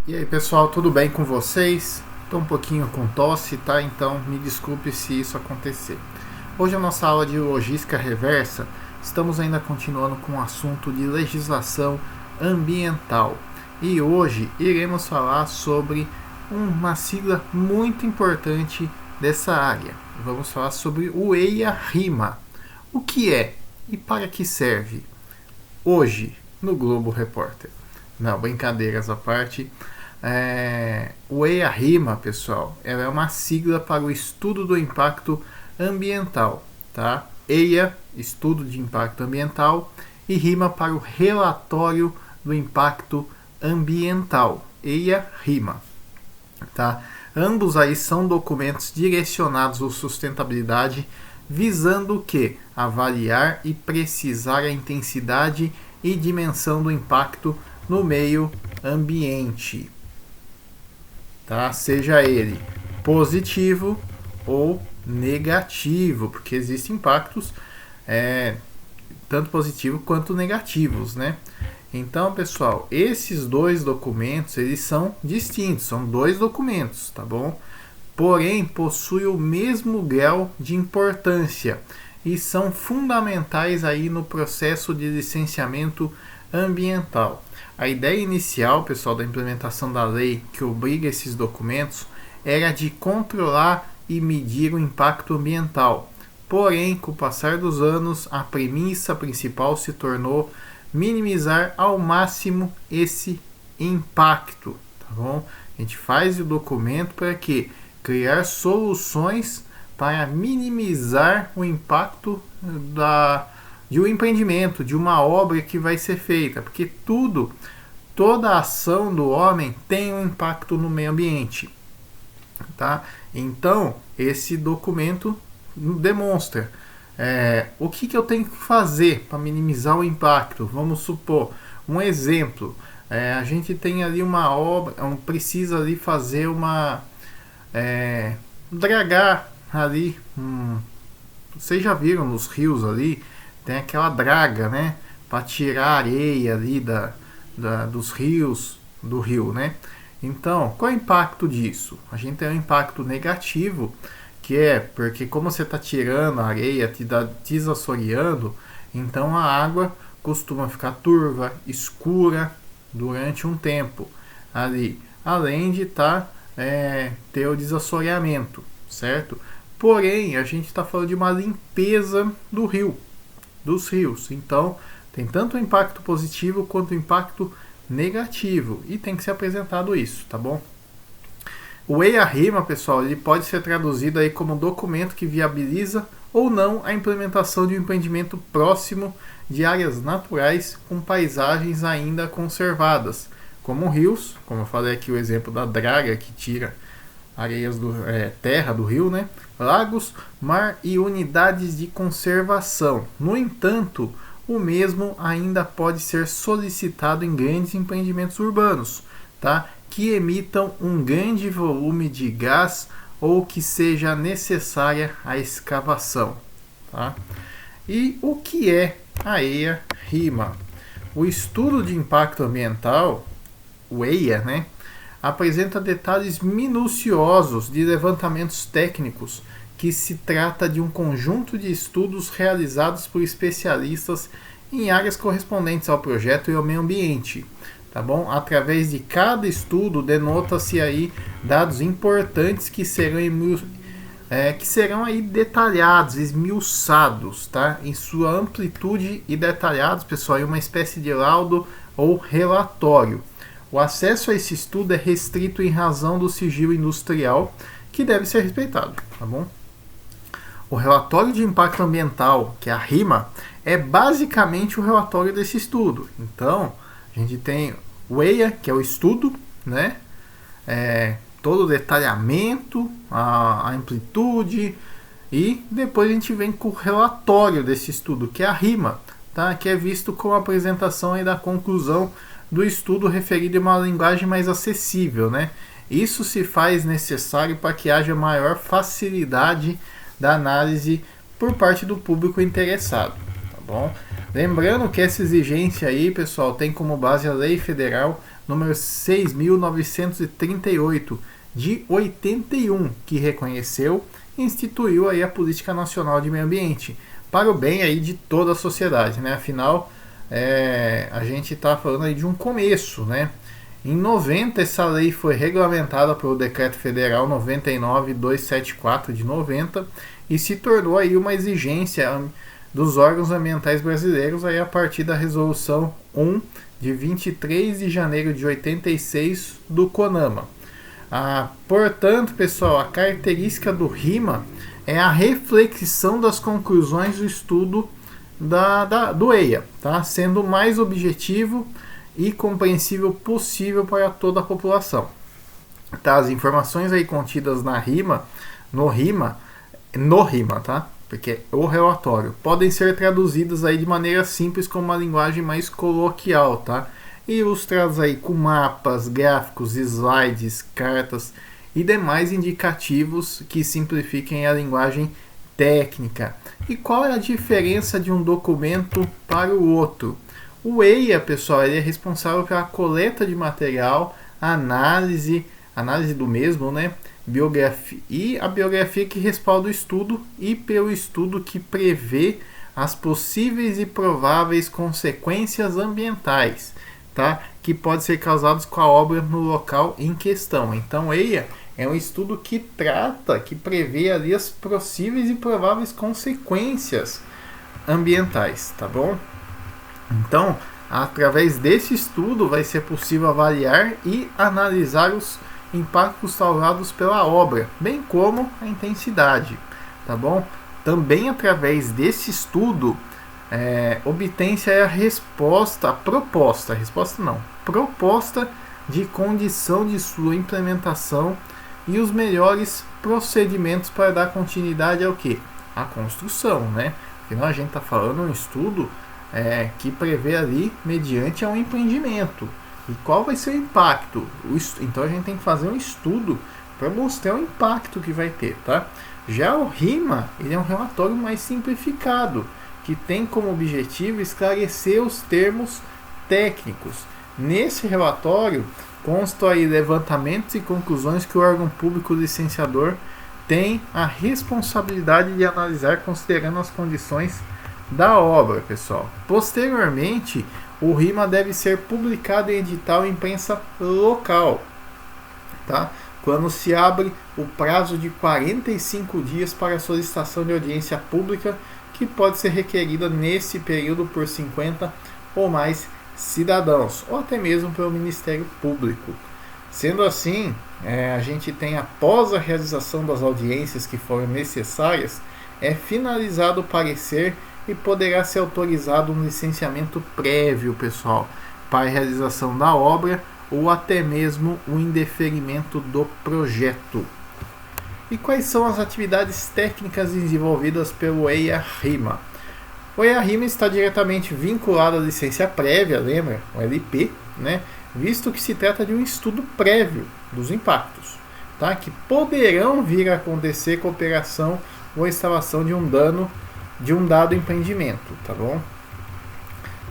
E aí pessoal, tudo bem com vocês? Estou um pouquinho com tosse, tá? Então me desculpe se isso acontecer. Hoje a nossa aula de logística reversa, estamos ainda continuando com o assunto de legislação ambiental. E hoje iremos falar sobre uma sigla muito importante dessa área. Vamos falar sobre o EIA-RIMA. O que é e para que serve? Hoje, no Globo Repórter. Não, brincadeiras à parte. O EIA-RIMA, pessoal, ela é uma sigla para o estudo do impacto ambiental, tá? EIA, estudo de impacto ambiental, e RIMA para o relatório do impacto ambiental. EIA-RIMA, tá? Ambos aí são documentos direcionados à sustentabilidade, visando o que? Avaliar e precisar a intensidade e dimensão do impacto no meio ambiente, tá? Seja ele positivo ou negativo, porque existem impactos tanto positivos quanto negativos, né? Então, pessoal, esses dois documentos, eles são distintos, são dois documentos, tá bom? Porém, possuem o mesmo grau de importância e são fundamentais aí no processo de licenciamento ambiental. A ideia inicial, pessoal, da implementação da lei que obriga esses documentos era de controlar e medir o impacto ambiental. Porém, com o passar dos anos, a premissa principal se tornou minimizar ao máximo esse impacto, tá bom? A gente faz o documento para quê? Criar soluções para minimizar o impacto de um empreendimento, de uma obra que vai ser feita, porque toda ação do homem tem um impacto no meio ambiente, tá? Então, esse documento demonstra o que eu tenho que fazer para minimizar o impacto. Vamos supor, um exemplo, a gente tem ali uma obra, precisa ali fazer dragar ali, vocês já viram nos rios ali, tem aquela draga, né, para tirar a areia ali dos rios, do rio, né? Então, qual é o impacto disso? A gente tem um impacto negativo, que é porque como você está tirando a areia, desassoreando, então a água costuma ficar turva, escura durante um tempo ali, além de ter o desassoreamento, certo? Porém, a gente está falando de uma limpeza dos rios, então tem tanto o impacto positivo quanto o impacto negativo e tem que ser apresentado isso, tá bom? O EIA-RIMA, pessoal, ele pode ser traduzido aí como um documento que viabiliza ou não a implementação de um empreendimento próximo de áreas naturais com paisagens ainda conservadas, como rios, como eu falei aqui o exemplo da draga que tira areias terra do rio, né? Lagos, mar e unidades de conservação. No entanto, o mesmo ainda pode ser solicitado em grandes empreendimentos urbanos, tá? Que emitam um grande volume de gás ou que seja necessária a escavação, tá? E o que é a EIA-RIMA? O estudo de impacto ambiental, o EIA, né, apresenta detalhes minuciosos de levantamentos técnicos, que se trata de um conjunto de estudos realizados por especialistas em áreas correspondentes ao projeto e ao meio ambiente, tá bom? Através de cada estudo denota-se aí dados importantes que serão aí detalhados, esmiuçados, tá? Em sua amplitude e detalhados, pessoal, em uma espécie de laudo ou relatório. O acesso a esse estudo é restrito em razão do sigilo industrial, que deve ser respeitado, tá bom? O relatório de impacto ambiental, que é a RIMA, é basicamente o relatório desse estudo. Então, a gente tem o EIA, que é o estudo, né? Todo o detalhamento, a amplitude, e depois a gente vem com o relatório desse estudo, que é a RIMA, tá? Que é visto como a apresentação aí da conclusão do estudo referido em uma linguagem mais acessível, né? Isso se faz necessário para que haja maior facilidade da análise por parte do público interessado, tá bom? Lembrando que essa exigência aí, pessoal, tem como base a Lei Federal número 6.938 de 81, que reconheceu e instituiu aí a Política Nacional de Meio Ambiente, para o bem aí de toda a sociedade, né? Afinal, a gente está falando aí de um começo, né? Em 90, essa lei foi regulamentada pelo Decreto Federal 99.274 de 90 e se tornou aí uma exigência dos órgãos ambientais brasileiros aí a partir da Resolução 1 de 23 de janeiro de 86 do CONAMA. Portanto, pessoal, a característica do RIMA é a reflexão das conclusões do estudo do EIA, tá? Sendo o mais objetivo e compreensível possível para toda a população. Tá? As informações aí contidas no RIMA, tá? Porque o relatório podem ser traduzidas aí de maneira simples com uma linguagem mais coloquial, tá? E ilustradas aí com mapas, gráficos, slides, cartas e demais indicativos que simplifiquem a linguagem técnica. E qual é a diferença de um documento para o outro? O EIA, pessoal, ele é responsável pela coleta de material, análise do mesmo, né? Biografia, e a biografia que respalda o estudo e pelo estudo que prevê as possíveis e prováveis consequências ambientais, tá? Que podem ser causadas com a obra no local em questão. Então, EIA é um estudo que prevê ali as possíveis e prováveis consequências ambientais, tá bom? Então, através desse estudo vai ser possível avaliar e analisar os impactos causados pela obra, bem como a intensidade, tá bom? Também através desse estudo obtém-se a proposta de condição de sua implementação e os melhores procedimentos para dar continuidade ao que? A construção, né? Afinal, a gente está falando de um estudo que prevê ali mediante um empreendimento. E qual vai ser o impacto? Então a gente tem que fazer um estudo para mostrar o impacto que vai ter, tá? Já o RIMA, ele é um relatório mais simplificado, que tem como objetivo esclarecer os termos técnicos. Nesse relatório constam aí levantamentos e conclusões que o órgão público licenciador tem a responsabilidade de analisar considerando as condições da obra, pessoal. Posteriormente, o RIMA deve ser publicado em edital em imprensa local, tá? Quando se abre o prazo de 45 dias para a solicitação de audiência pública, que pode ser requerida nesse período por 50 ou mais cidadãos, ou até mesmo pelo Ministério Público. Sendo assim, a gente tem, após a realização das audiências que foram necessárias, finalizado o parecer e poderá ser autorizado um licenciamento prévio, pessoal, para a realização da obra ou até mesmo o indeferimento do projeto. E quais são as atividades técnicas desenvolvidas pelo EIA-RIMA? O EIA-RIMA está diretamente vinculado à licença prévia, lembra? O LP, né? Visto que se trata de um estudo prévio dos impactos, tá? Que poderão vir a acontecer com a operação ou instalação de um dado empreendimento, tá bom?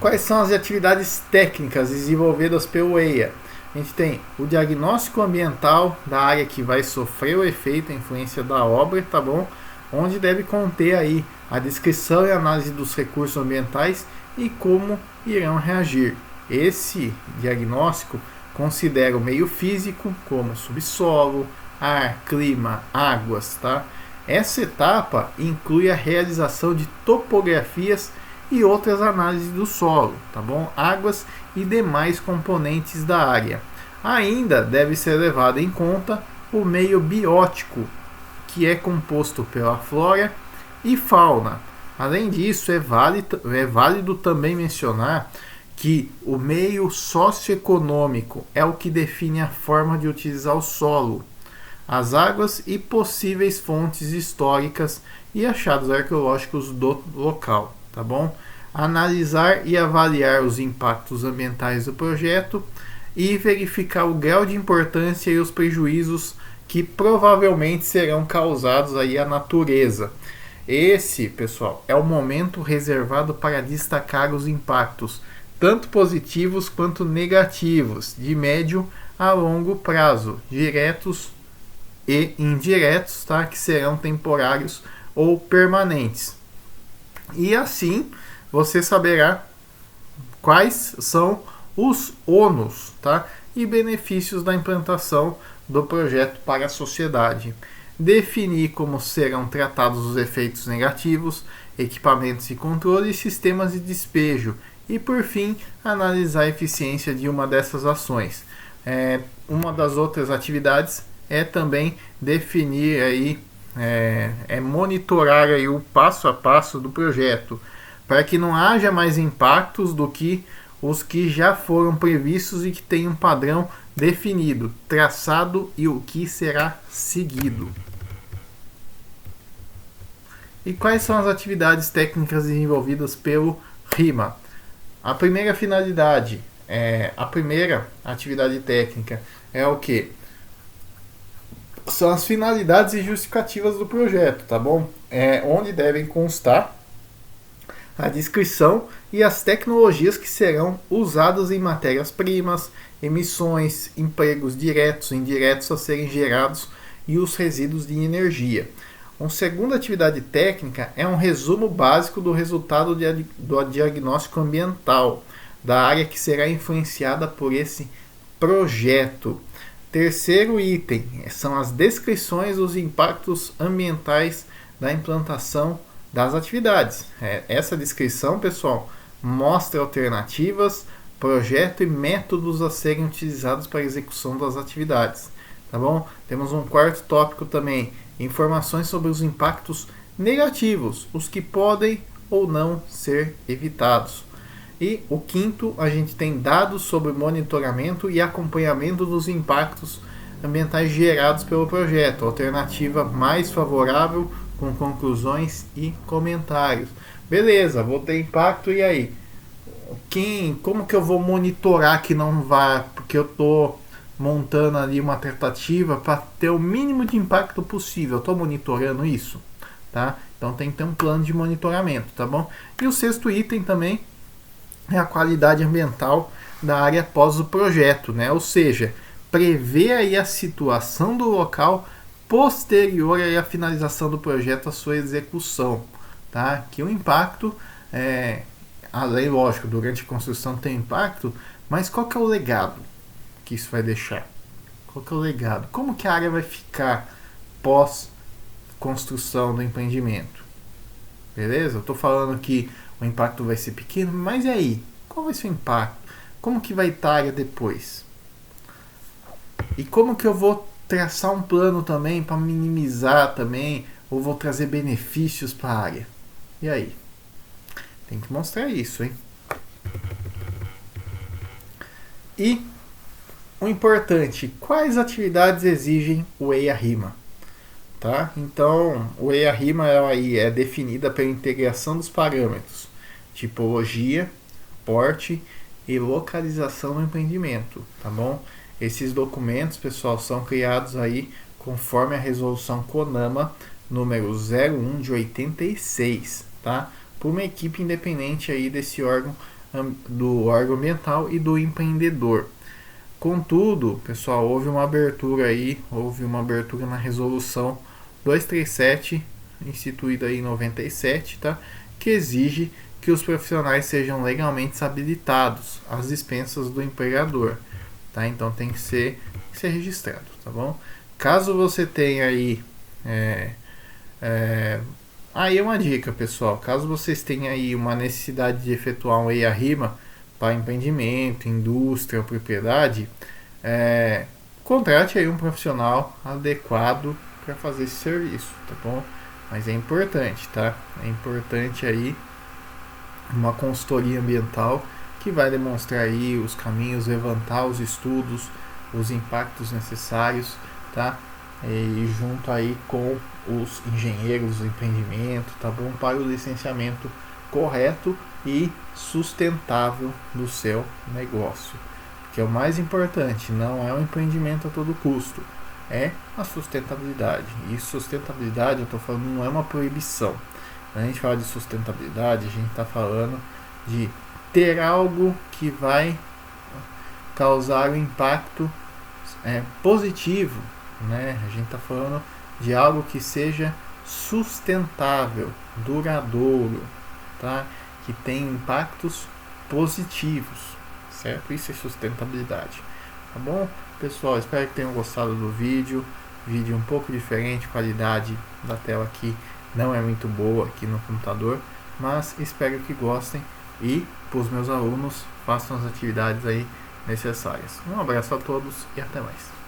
Quais são as atividades técnicas desenvolvidas pelo EIA? A gente tem o diagnóstico ambiental da área que vai sofrer o efeito e a influência da obra, tá bom? Onde deve conter aí a descrição e análise dos recursos ambientais e como irão reagir. Esse diagnóstico considera o meio físico, como subsolo, ar, clima, águas, tá? Essa etapa inclui a realização de topografias e outras análises do solo, tá bom? Águas e demais componentes da área. Ainda deve ser levado em conta o meio biótico, que é composto pela flora e fauna. Além disso, é válido também mencionar que o meio socioeconômico é o que define a forma de utilizar o solo, as águas e possíveis fontes históricas e achados arqueológicos do local, tá bom? Analisar e avaliar os impactos ambientais do projeto e verificar o grau de importância e os prejuízos que provavelmente serão causados aí à natureza. Esse, pessoal, é o momento reservado para destacar os impactos tanto positivos quanto negativos, de médio a longo prazo, diretos e indiretos, tá? Que serão temporários ou permanentes. E assim você saberá quais são os ônus, tá? E benefícios da implantação do projeto para a sociedade. Definir como serão tratados os efeitos negativos, equipamentos de controle e sistemas de despejo. E por fim, analisar a eficiência de uma dessas ações. Uma das outras atividades é também definir aí, monitorar aí o passo a passo do projeto, para que não haja mais impactos do que os que já foram previstos e que tem um padrão definido, traçado e o que será seguido. E quais são as atividades técnicas desenvolvidas pelo RIMA? A primeira finalidade, a primeira atividade técnica é o que? São as finalidades e justificativas do projeto, tá bom? Onde devem constar a descrição e as tecnologias que serão usadas em matérias-primas, emissões, empregos diretos e indiretos a serem gerados e os resíduos de energia. Uma segunda atividade técnica é um resumo básico do resultado do diagnóstico ambiental da área que será influenciada por esse projeto. Terceiro item são as descrições dos impactos ambientais da implantação das atividades. Essa descrição, pessoal, mostra alternativas, projeto e métodos a serem utilizados para a execução das atividades. Tá bom? Temos um quarto tópico também, informações sobre os impactos negativos, os que podem ou não ser evitados. E o quinto, a gente tem dados sobre monitoramento e acompanhamento dos impactos ambientais gerados pelo projeto, alternativa mais favorável, com conclusões e comentários. Beleza, vou ter impacto, e aí? Como que eu vou monitorar que não vá? Porque eu estou montando ali uma tratativa para ter o mínimo de impacto possível. Eu estou monitorando isso, tá? Então tem que ter um plano de monitoramento, tá bom? E o sexto item também é a qualidade ambiental da área após o projeto, né? Ou seja, prever aí a situação do local posterior aí à finalização do projeto, à sua execução, tá? Que o impacto, além, lógico, durante a construção tem impacto, mas qual que é o legado que isso vai deixar? Qual que é o legado? Como que a área vai ficar pós construção do empreendimento? Beleza? Eu estou falando que o impacto vai ser pequeno, mas e aí? Qual vai ser o impacto? Como que vai estar a área depois? E como que eu vou traçar um plano também para minimizar também, ou vou trazer benefícios para a área? E aí? Tem que mostrar isso, hein? E o importante, quais atividades exigem o EIA-RIMA? Tá? Então, o EIA-RIMA é definida pela integração dos parâmetros tipologia, porte e localização do empreendimento, tá bom? Esses documentos, pessoal, são criados aí conforme a resolução CONAMA número 01 de 86, tá? Por uma equipe independente aí desse órgão, do órgão ambiental e do empreendedor. Contudo, pessoal, houve uma abertura na resolução 237, instituída aí em 97, tá? Que exige que os profissionais sejam legalmente habilitados às dispensas do empregador, tá? Então tem que ser registrado, tá bom? Caso você tenha aí aí é uma dica, pessoal. Caso vocês tenham aí uma necessidade de efetuar um EIA-RIMA para empreendimento, indústria ou propriedade, contrate aí um profissional adequado para fazer esse serviço, tá bom? Mas é importante, tá? É importante aí uma consultoria ambiental que vai demonstrar aí os caminhos, levantar os estudos, os impactos necessários, tá? E junto aí com os engenheiros do empreendimento, tá bom? Para o licenciamento correto e sustentável do seu negócio. Que é o mais importante, não é o empreendimento a todo custo, é a sustentabilidade. E sustentabilidade, eu estou falando, não é uma proibição. Quando a gente fala de sustentabilidade, a gente está falando de ter algo que vai causar um impacto positivo, né? A gente está falando de algo que seja sustentável, duradouro, tá? Que tem impactos positivos, certo? Isso é sustentabilidade, tá bom? Pessoal, espero que tenham gostado do vídeo. Vídeo um pouco diferente, qualidade da tela aqui não é muito boa aqui no computador, mas espero que gostem e para os meus alunos façam as atividades aí necessárias. Um abraço a todos e até mais.